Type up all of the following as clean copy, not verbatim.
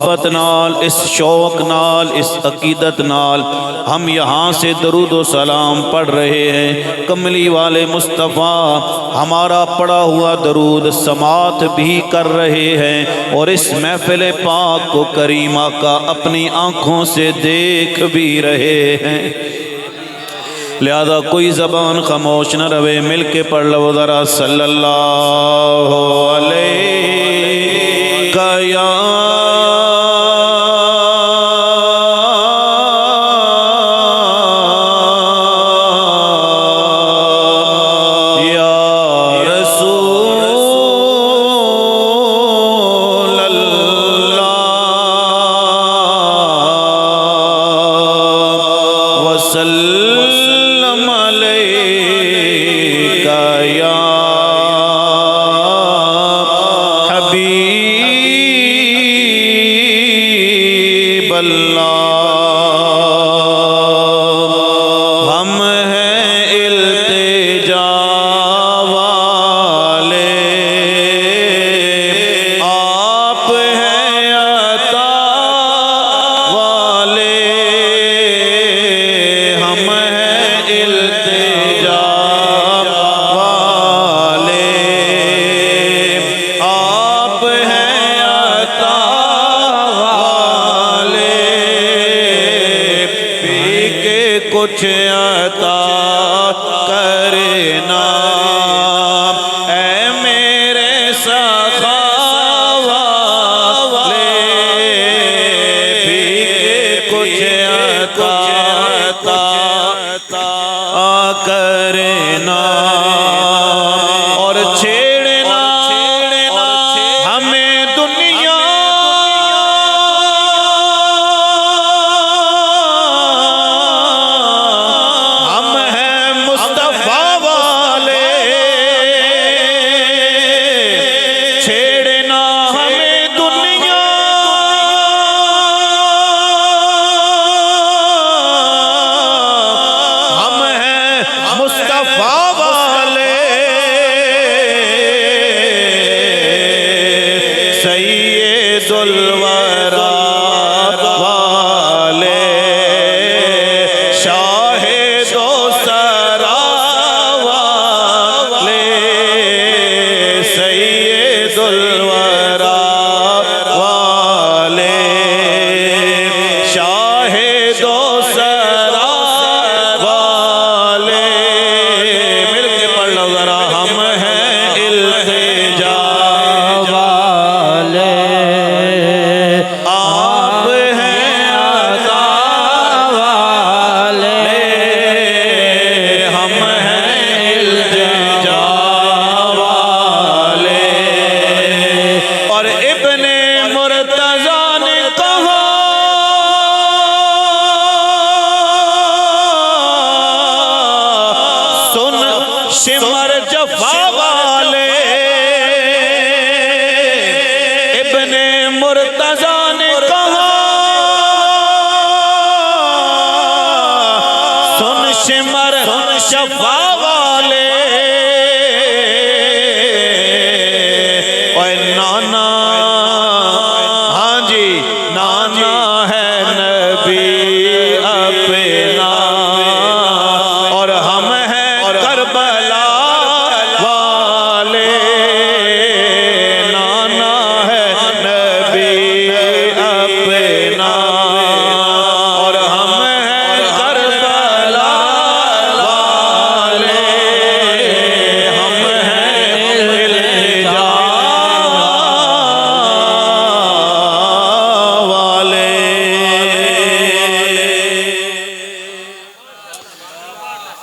محبت نال، اس شوق نال، اس عقیدت نال ہم یہاں سے درود و سلام پڑھ رہے ہیں۔ کملی والے مصطفیٰ ہمارا پڑھا ہوا درود سماعت بھی کر رہے ہیں اور اس محفل پاک کو کریم آقا اپنی آنکھوں سے دیکھ بھی رہے ہیں، لہذا کوئی زبان خاموش نہ رہے، مل کے پڑھ لو ذرا صلی اللہ علیہ یا وسلم علیک یا حبیب اللہ۔ ہم ہیں التجا والے، آپ ہیں عطا والے، ہم ہیں التجا والے، آپ ہیں عطا والے، پی کے کچھ عطا کرنا اے میرے سخا والے، پی کے کچھ عطا کرنا اور چھیڑنا ہمیں دنیا ہم ہیں مصطفیٰ والے، چھیڑنا ہمیں دنیا ہم ہیں مصطفیٰ والے، سید الورا والے، شاہد و سرا والے، سید الورا والے، شاہد و سرا والے، مل کے پڑھ لو ذرا، ہم ہیں التجا والے، آپ ہیں عطا والے، ہم ہیں التجا والے۔ اور ابن مرتضیٰ نے کہا سن شمر جفا والے، ابن مرتضیٰ نے کہا سن شمر شفا والے، اے نانا، ہاں جی نانا ہے نبی اپنا اور ہم ہیں کربلا والے، نانا ہے نبی اپنا اور ہم ہیں کربلا والے، ہم ہیں التجا والے۔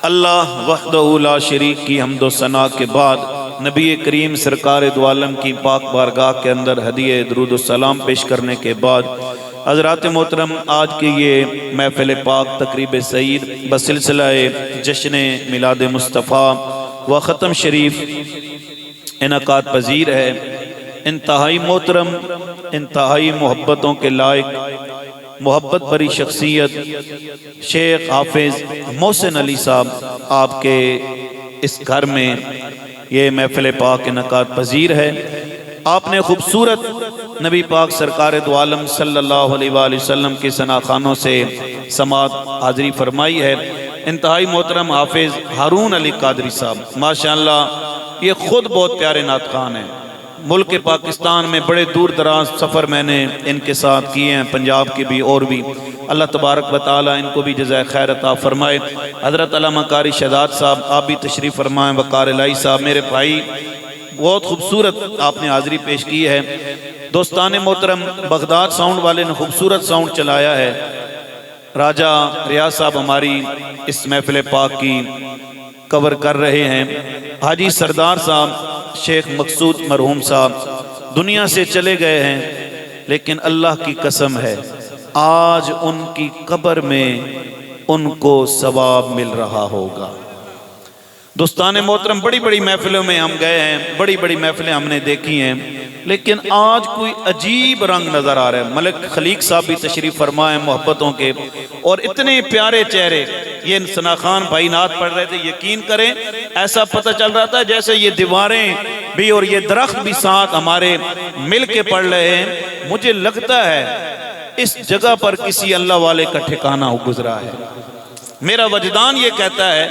اللہ وحدہ لا شریک کی حمد و ثنا کے بعد نبی کریم سرکار دو عالم کی پاک بارگاہ کے اندر ہدیہ درود و سلام پیش کرنے کے بعد حضرات محترم آج کی یہ محفل پاک تقریب سعید بسلسلہ جشن میلاد مصطفیٰ و ختم شریف انعقاد پذیر ہے۔ انتہائی محترم، انتہائی محبتوں کے لائق، محبت بری شخصیت شیخ حافظ محسن علی صاحب آپ کے اس گھر میں یہ محفل پاک انعقاد پذیر ہے۔ آپ نے خوبصورت نبی پاک سرکار دو عالم صلی اللہ علیہ وآلہ وسلم کے ثناخانوں سے سماعت حاضری فرمائی ہے۔ انتہائی محترم حافظ ہارون علی قادری صاحب، ماشاءاللہ یہ خود بہت پیارے نعت خوان ہیں۔ ملک پاکستان میں بڑے دور دراز سفر میں نے ان کے ساتھ کیے ہیں، پنجاب کے بھی اور بھی۔ اللہ تبارک و تعالی ان کو بھی جزائے خیر عطا فرمائے۔ حضرت علامہ قاری شہزاد صاحب آپ بھی تشریف فرمائیں، وقار الہی صاحب میرے بھائی، بہت خوبصورت آپ نے حاضری پیش کی ہے۔ دوستان محترم، بغداد ساؤنڈ والے نے خوبصورت ساؤنڈ چلایا ہے۔ راجہ ریاض صاحب ہماری اس محفل پاک کی کور کر رہے ہیں۔ حاجی سردار صاحب، شیخ مقصود مرحوم صاحب دنیا سے چلے گئے ہیں، لیکن اللہ کی قسم ہے آج ان کی قبر میں ان کو ثواب مل رہا ہوگا۔ دوستان محترم، بڑی بڑی محفلوں میں ہم گئے ہیں، بڑی بڑی محفلیں ہم نے دیکھی ہیں، لیکن آج کوئی عجیب رنگ نظر آ رہا ہے۔ ملک خلیق صاحب بھی تشریف فرمائے محبتوں کے، اور اتنے پیارے چہرے، یہ ثناخان بھائی نعت پڑھ رہے تھے، یقین کریں ایسا پتہ چل رہا تھا جیسے یہ دیواریں بھی اور یہ درخت بھی ساتھ ہمارے مل کے پڑھ رہے ہیں۔ مجھے لگتا ہے اس جگہ پر کسی اللہ والے کا ٹھکانہ گزرا ہے۔ میرا وجدان یہ کہتا ہے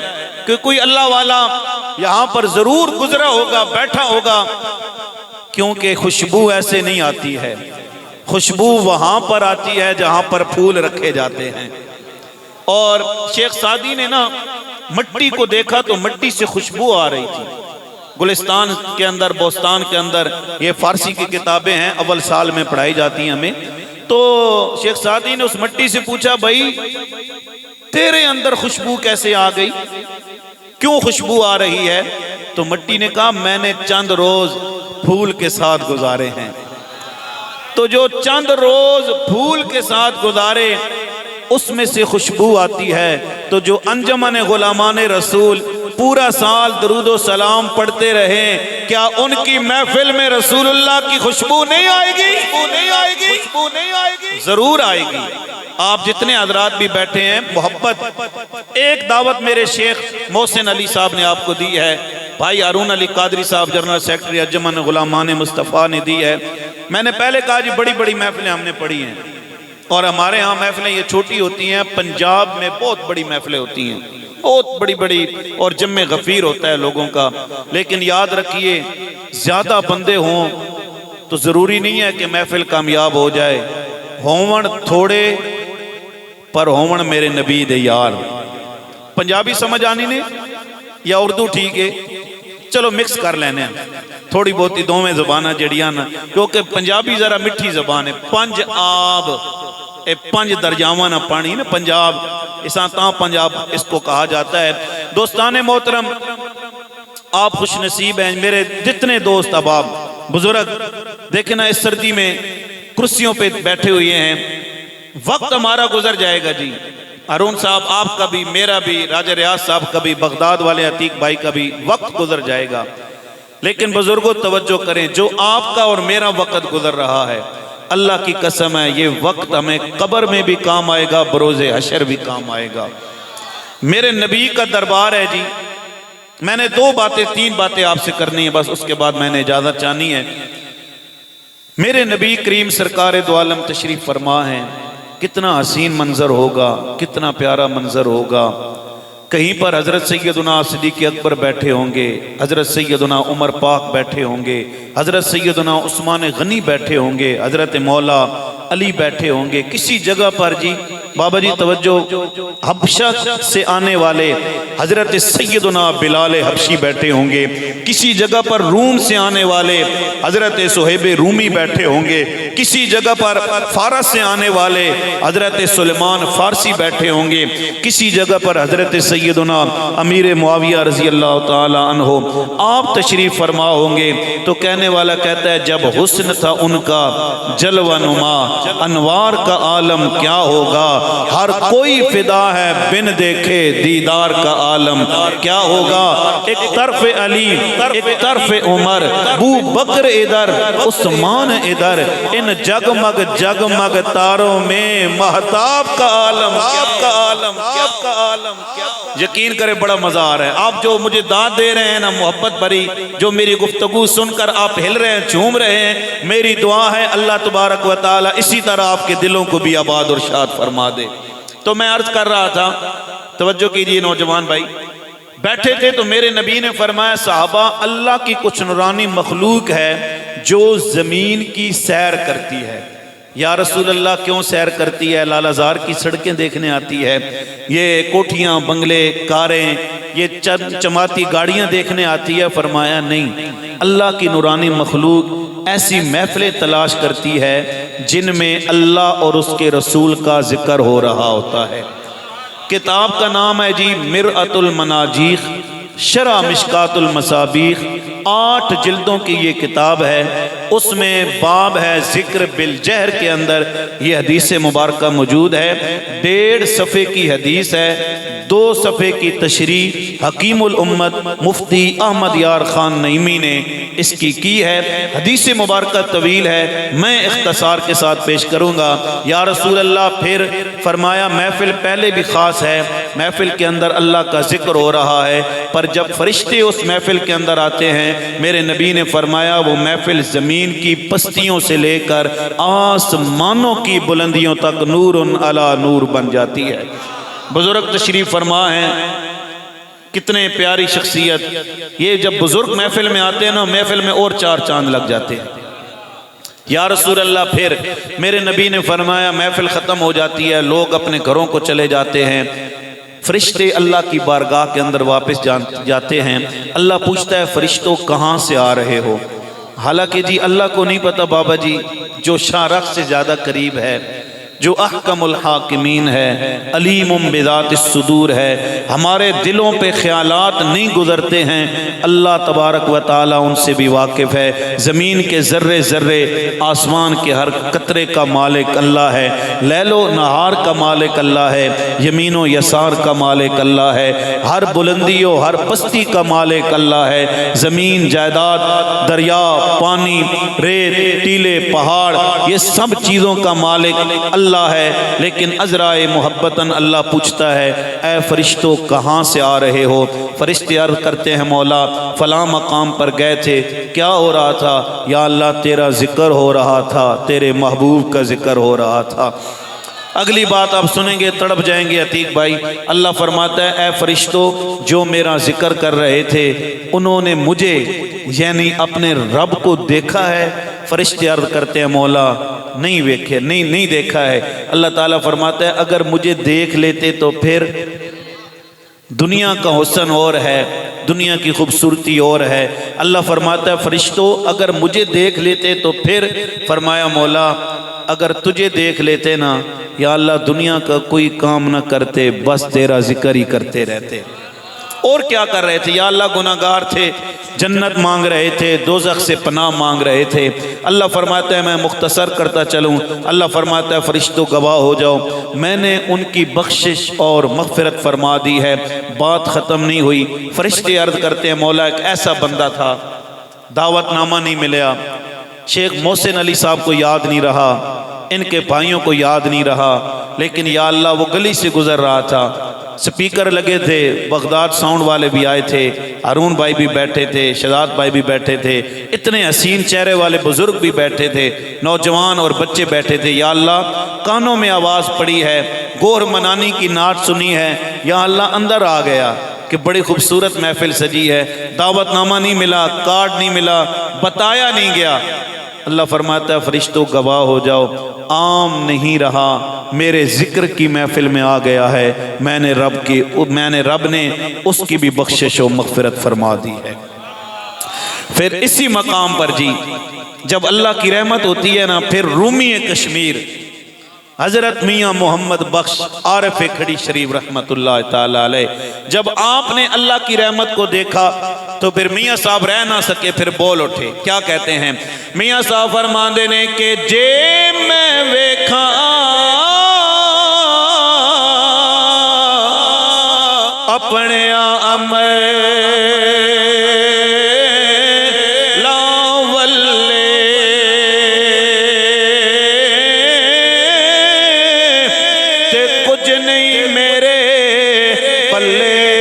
کہ کوئی اللہ والا یہاں پر ضرور گزرا ہوگا، بیٹھا ہوگا، کیونکہ خوشبو ایسے نہیں آتی ہے، خوشبو وہاں پر آتی ہے جہاں پر پھول رکھے جاتے ہیں۔ اور شیخ سعدی نے نا مٹی کو دیکھا تو مٹی سے خوشبو آ رہی تھی۔ گلستان کے اندر، بوستان کے اندر، یہ فارسی کی کتابیں ہیں، اول سال میں پڑھائی جاتی ہیں ہمیں۔ تو شیخ سعدی نے اس مٹی سے پوچھا، بھائی تیرے اندر خوشبو کیسے آ گئی، کیوں خوشبو آ رہی ہے؟ تو مٹی نے کہا، میں نے چند روز پھول کے ساتھ گزارے ہیں۔ تو جو چند روز پھول کے ساتھ گزارے اس میں سے خوشبو آتی ہے۔ تو جو انجمن غلامان رسول پورا سال درود و سلام پڑھتے رہے، کیا ان کی محفل میں رسول اللہ کی خوشبو نہیں آئے گی؟ خوشبو نہیں آئے گی، ضرور آئے گی۔ آپ جتنے حضرات بھی بیٹھے ہیں، محبت ایک دعوت میرے شیخ محسن علی صاحب نے آپ کو دی ہے، بھائی ہارون علی قادری صاحب جنرل سیکرٹری انجمن غلامان مصطفیٰ نے دی ہے۔ میں نے پہلے کہا جی بڑی بڑی محفلیں ہم نے پڑھی ہیں، اور ہمارے ہاں محفلیں یہ چھوٹی ہوتی ہیں، پنجاب میں بہت بڑی محفلیں ہوتی ہیں، بہت بڑی بڑی، اور جمع غفیر ہوتا ہے لوگوں کا۔ لیکن یاد رکھیے زیادہ بندے ہوں تو ضروری نہیں ہے کہ محفل کامیاب ہو جائے۔ ہون تھوڑے پر ہون میرے نبی دے یار۔ پنجابی سمجھ آنی نے یا اردو ٹھیک ہے؟ چلو مکس کر لینے ہیں تھوڑی بہت ہی دوویں زبانہ جڑیاں نا، کیونکہ پنجابی ذرا مٹھی زبان ہے۔ پنج آب، اے پنج درجاواں نا پانی نا پنجاب، اساں تاں پنجاب اس کو کہا جاتا ہے۔ دوستان محترم، آپ خوش نصیب ہیں، میرے جتنے دوست احباب بزرگ دیکھیں نا، اس سردی میں کرسیوں پہ بیٹھے ہوئے ہیں۔ وقت ہمارا گزر جائے گا جی، ہارون صاحب آپ کا بھی، میرا بھی، راجہ ریاض صاحب کا بھی، بغداد والے عتیق بھائی کا بھی وقت گزر جائے گا۔ لیکن بزرگوں توجہ کریں، جو آپ کا اور میرا وقت گزر رہا ہے، اللہ کی قسم ہے یہ وقت ہمیں قبر میں بھی کام آئے گا، بروز حشر بھی کام آئے گا۔ میرے نبی کا دربار ہے جی۔ میں نے تین باتیں آپ سے کرنی ہیں، بس اس کے بعد میں نے اجازت چاہنی ہے۔ میرے نبی کریم سرکار دو عالم تشریف فرما ہیں، کتنا حسین منظر ہوگا، کتنا پیارا منظر ہوگا۔ کہیں پر حضرت سیدنا صدیق اکبر بیٹھے ہوں گے، حضرت سیدنا عمر پاک بیٹھے ہوں گے، حضرت سیدنا عثمان غنی بیٹھے ہوں گے، حضرت مولا علی بیٹھے ہوں گے۔ کسی جگہ پر جی بابا جی توجہ، حبشہ سے آنے والے حضرت سیدنا بلال حبشی بیٹھے ہوں گے، کسی جگہ پر روم سے آنے والے حضرت صہیب رومی بیٹھے ہوں گے، کسی جگہ پر فارس سے آنے والے حضرت سلیمان فارسی بیٹھے ہوں گے، کسی جگہ پر حضرت سیدنا امیر معاویہ رضی اللہ تعالی عنہ آپ تشریف فرما ہوں گے۔ تو کہنے والا کہتا ہے جب حسن تھا ان کا جلوہ نما، انوار کا عالم کیا ہوگا، ہر کوئی فدا ہے بن دیکھے دیدار کا عالم کیا ہوگا۔ ایک طرف علی، ایک طرف عمر، ابو بکر ادھر، عثمان ادھر، ان جگمگ جگمگ تاروں میں مہتاب کا عالم کیا یقین کرے بڑا مزہ آ رہا ہے. آپ جو مجھے داد دے رہے ہیں نا محبت بھری، جو میری گفتگو سن کر آپ ہل رہے ہیں، جھوم رہے ہیں، میری دعا ہے اللہ تبارک و تعالی اسی طرح آپ کے دلوں کو بھی آباد اور شاد فرما دے. تو میں عرض کر رہا تھا، توجہ کیجئے نوجوان بھائی، بیٹھے تھے تو میرے نبی نے فرمایا صحابہ اللہ کی کچھ نورانی مخلوق ہے جو زمین کی سیر کرتی ہے. یا رسول اللہ کیوں سیر کرتی ہے؟ لالہ زار کی سڑکیں دیکھنے آتی ہے، یہ کوٹھیاں بنگلے کاریں یہ چماتی گاڑیاں دیکھنے آتی ہے؟ فرمایا نہیں، اللہ کی نورانی مخلوق ایسی محفلیں تلاش کرتی ہے جن میں اللہ اور اس کے رسول کا ذکر ہو رہا ہوتا ہے. کتاب کا نام ہے جی مرآت المناجیخ شرح مشکات المصابیح، 8 جلدوں کی یہ کتاب ہے. اس میں باب ہے ذکر بالجہر کے اندر یہ حدیث مبارکہ موجود ہے. 1.5 صفحے کی حدیث ہے، 2 صفحے کی تشریح حکیم الامت مفتی احمد یار خان نعیمی نے اس کی ہے. حدیث مبارکہ طویل ہے، میں اختصار کے ساتھ پیش کروں گا. یا رسول اللہ پھر فرمایا محفل پہلے بھی خاص ہے، محفل کے اندر اللہ کا ذکر ہو رہا ہے، پر جب فرشتے اس محفل کے اندر آتے ہیں میرے نبی نے فرمایا وہ محفل زمین کی پستیوں سے لے کر آسمانوں کی بلندیوں تک نور علی نور بن جاتی ہے. بزرگ تشریف فرما ہیں، کتنے پیاری شخصیت. یہ جب بزرگ محفل میں آتے ہیں نا محفل میں اور 4 چاند لگ جاتے ہیں. یا رسول اللہ پھر میرے نبی نے فرمایا محفل ختم ہو جاتی ہے، لوگ اپنے گھروں کو چلے جاتے ہیں، فرشتے اللہ کی بارگاہ کے اندر واپس جاتے ہیں. اللہ پوچھتا ہے فرشتوں کہاں سے آ رہے ہو؟ حالانکہ جی اللہ کو نہیں پتا بابا جی، جو شارخ سے زیادہ قریب ہے، جو احکم الحاکمین ہے، علیم بذات الصدور ہے، ہمارے دلوں پہ خیالات نہیں گزرتے ہیں، اللہ تبارک و تعالی ان سے بھی واقف ہے. زمین کے ذرے ذرے، آسمان کے ہر قطرے کا مالک اللہ ہے، لیل و نہار کا مالک اللہ ہے، یمین و یسار کا مالک اللہ ہے، ہر بلندی و ہر پستی کا مالک اللہ ہے. زمین، جائیداد، دریا، پانی، ریت، ٹیلے، پہاڑ، یہ سب چیزوں کا مالک اللہ ہے. لیکن عذرائے محبتاً اللہ پوچھتا ہے اے فرشتوں کہاں سے آ رہے ہو؟ فرشتے عرض کرتے ہیں مولا فلاں مقام پر گئے تھے. کیا ہو رہا تھا؟ یا اللہ تیرا ذکر ہو رہا تھا، تیرے محبوب کا ذکر ہو رہا تھا. اگلی بات آپ سنیں گے تڑپ جائیں گے عتیق بھائی. اللہ فرماتا ہے اے فرشتوں جو میرا ذکر کر رہے تھے انہوں نے مجھے یعنی اپنے رب کو دیکھا ہے؟ فرشتے عرض کرتے ہیں مولا نہیں دیکھا ہے. اللہ تعالیٰ فرماتا ہے اگر مجھے دیکھ لیتے تو پھر دنیا کا حسن اور ہے، دنیا کی خوبصورتی اور ہے. اللہ فرماتا ہے فرشتوں اگر مجھے دیکھ لیتے تو پھر؟ فرمایا مولا اگر تجھے دیکھ لیتے نا یا اللہ دنیا کا کوئی کام نہ کرتے، بس تیرا ذکر ہی کرتے رہتے. اور کیا کر رہے تھے؟ یا اللہ گناہگار تھے، جنت مانگ رہے تھے، دوزخ سے پناہ مانگ رہے تھے. اللہ فرماتا ہے میں مختصر کرتا چلوں. اللہ فرماتا ہے فرشتوں گواہ ہو جاؤ میں نے ان کی بخشش اور مغفرت فرما دی ہے. بات ختم نہیں ہوئی. فرشتے عرض کرتے ہیں مولا ایک ایسا بندہ تھا، دعوت نامہ نہیں ملیا، شیخ محسن علی صاحب کو یاد نہیں رہا، ان کے بھائیوں کو یاد نہیں رہا، لیکن یا اللہ وہ گلی سے گزر رہا تھا، سپیکر لگے تھے، بغداد ساؤنڈ والے بھی آئے تھے، ہارون بھائی بھی بیٹھے تھے، شہزاد بھائی بھی بیٹھے تھے، اتنے حسین چہرے والے بزرگ بھی بیٹھے تھے، نوجوان اور بچے بیٹھے تھے. یا اللہ کانوں میں آواز پڑی ہے، گور منانی کی نعت سنی ہے، یا اللہ اندر آ گیا کہ بڑی خوبصورت محفل سجی ہے، دعوت نامہ نہیں ملا، کارڈ نہیں ملا، بتایا نہیں گیا. اللہ فرماتا ہے فرشتوں گواہ ہو جاؤ عام نہیں رہا، میرے ذکر کی محفل میں آ گیا ہے، میں نے رب نے اس کی بھی بخشش و مغفرت فرما دی ہے. پھر اسی مقام پر جی جب اللہ کی رحمت ہوتی ہے نا پھر رومی کشمیر حضرت میاں محمد بخش عارف کھڑی شریف رحمت اللہ تعالی علیہ جب آپ نے اللہ کی رحمت کو دیکھا تو پھر میاں صاحب رہ نہ سکے، پھر بول اٹھے. کیا کہتے ہیں میاں صاحب فرماندے نے کہ جے میں ویکھاں اپنے عمل کچھ نہیں میرے پلے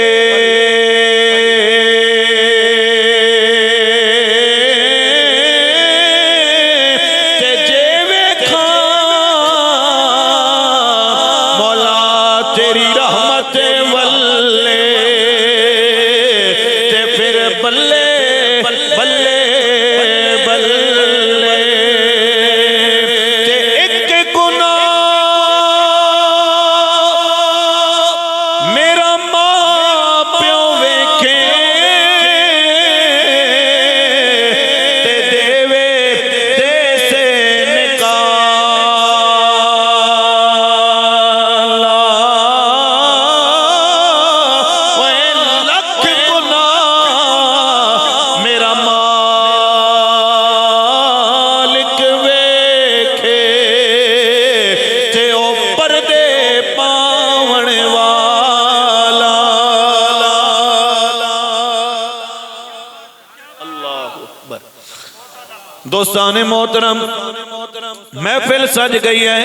دوستان محترم محفل سج گئی ہے،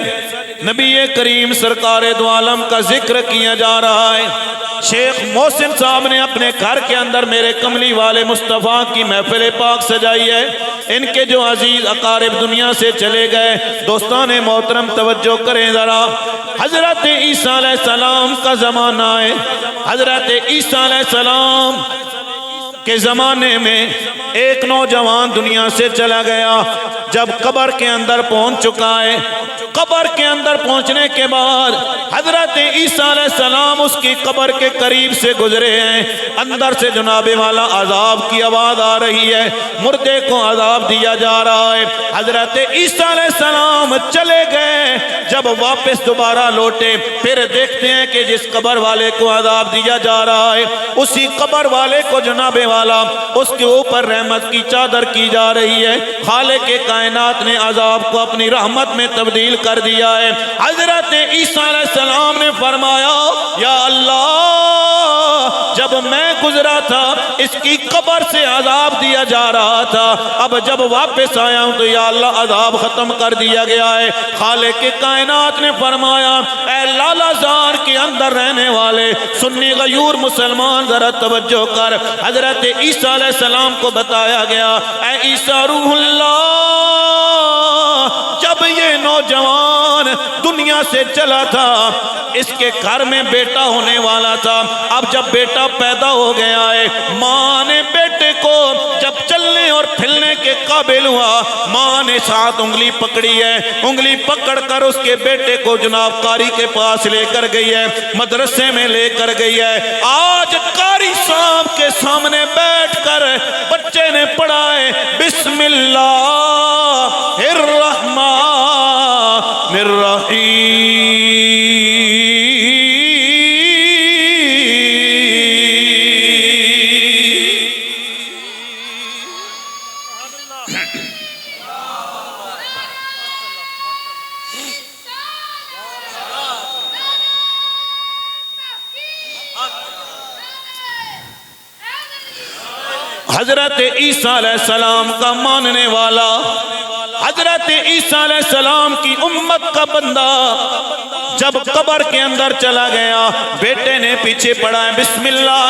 نبی کریم سرکار دو عالم کا ذکر کیا جا رہا ہے۔ شیخ محسن صاحب نے اپنے گھر کے اندر میرے کملی والے مصطفیٰ کی محفل پاک سجائی ہے۔ ان کے جو عزیز اقارب دنیا سے چلے گئے، دوستان محترم توجہ کریں ذرا۔ حضرت عیسیٰ علیہ السلام کا زمانہ ہے۔ حضرت عیسیٰ علیہ السلام کے زمانے میں ایک نوجوان دنیا سے چلا گیا۔ جب قبر کے اندر پہنچ چکا ہے، قبر کے اندر پہنچنے کے بعد حضرت عیسیٰ علیہ السلام اس کی قبر کے قریب سے گزرے ہیں۔ اندر سے جناب والا عذاب کی آواز آ رہی ہے، مردے کو عذاب دیا جا رہا ہے۔ حضرت عیسیٰ علیہ السلام چلے گئے، جب واپس دوبارہ لوٹے پھر دیکھتے ہیں کہ جس قبر والے کو عذاب دیا جا رہا ہے اسی قبر والے کو جناب والا اس کے اوپر رحمت کی چادر کی جا رہی ہے۔ خالق کائنات نے عذاب کو اپنی رحمت میں تبدیل کر دیا ہے۔ حضرت عیسیٰ علیہ السلام نے فرمایا یا اللہ، جب میں گزرا تھا اس کی قبر سے عذاب دیا جا رہا تھا، اب جب واپس آیا ہوں تو یا اللہ عذاب ختم کر دیا گیا ہے۔ خالق کائنات نے فرمایا اے لالا زار کے اندر رہنے والے سنی غیور مسلمان ذرا توجہ کر۔ حضرت عیسیٰ علیہ السلام کو بتایا گیا اے عیسیٰ روح اللہ، جب یہ نوجوان دنیا سے چلا تھا اس کے گھر میں بیٹا ہونے والا تھا۔ اب جب بیٹا پیدا ہو گیا ہے، ماں نے بیٹے کو جب چلنے اور پھلنے کے قابل ہوا، ماں نے ساتھ انگلی پکڑی ہے، انگلی پکڑ کر اس کے بیٹے کو جناب قاری کے پاس لے کر گئی ہے، مدرسے میں لے کر گئی ہے۔ آج قاری صاحب کے سامنے بیٹھ کر بچے نے پڑھا ہے بسم اللہ الرحمن الرحیم۔ حضرت عیسیٰ علیہ السلام کا ماننے والا، حضرت عیسیٰ علیہ السلام کی امت کا بندہ جب قبر کے اندر چلا گیا، بیٹے نے پیچھے پڑھا ہے بسم اللہ